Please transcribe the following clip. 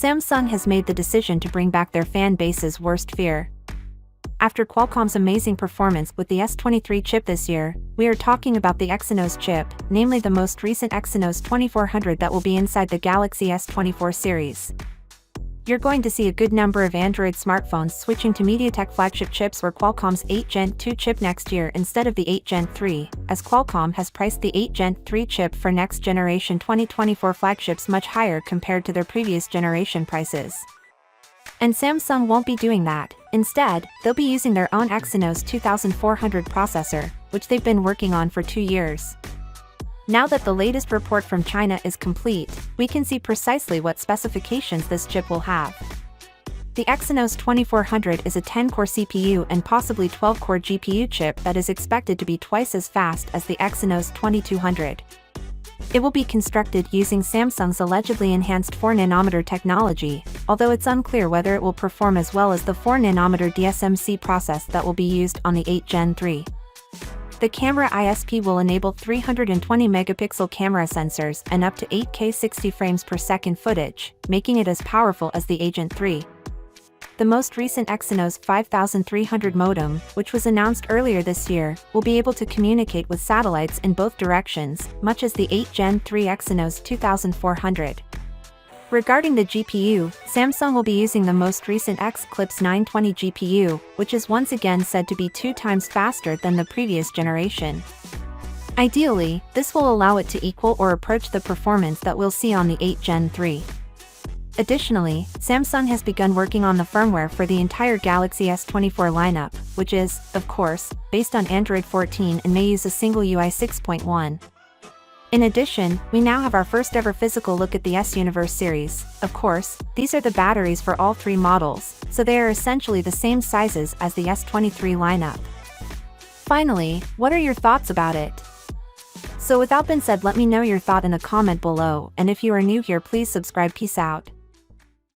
Samsung has made the decision to bring back their fan base's worst fear. After Qualcomm's amazing performance with the S23 chip this year, we are talking about the Exynos chip, namely the most recent Exynos 2400 that will be inside the Galaxy S24 series. You're going to see a good number of Android smartphones switching to MediaTek flagship chips or Qualcomm's 8 Gen 2 chip next year instead of the 8 Gen 3, as Qualcomm has priced the 8 Gen 3 chip for next generation 2024 flagships much higher compared to their previous generation prices. And Samsung won't be doing that. Instead, they'll be using their own Exynos 2400 processor, which they've been working on for 2 years. Now that the latest report from China is complete, we can see precisely what specifications this chip will have. The Exynos 2400 is a 10-core CPU and possibly 12-core GPU chip that is expected to be twice as fast as the Exynos 2200. It will be constructed using Samsung's allegedly enhanced 4nm technology, although it's unclear whether it will perform as well as the 4nm DSMC process that will be used on the 8 Gen 3. The camera ISP will enable 320-megapixel camera sensors and up to 8K 60 frames per second footage, making it as powerful as the Agent 3. The most recent Exynos 5300 modem, which was announced earlier this year, will be able to communicate with satellites in both directions, much as the 8 Gen 3 Exynos 2400. Regarding the GPU, Samsung will be using the most recent X-Clips 920 GPU, which is once again said to be 2 times faster than the previous generation. Ideally, this will allow it to equal or approach the performance that we'll see on the 8 Gen 3. Additionally, Samsung has begun working on the firmware for the entire Galaxy S24 lineup, which is, of course, based on Android 14 and may use a single UI 6.1. In addition, we now have our first ever physical look at the S24 series. Of course, these are the batteries for all 3 models, so they are essentially the same sizes as the S23 lineup. Finally, what are your thoughts about it? So without being said, let me know your thought in the comment below, and if you are new here, please subscribe. Peace out.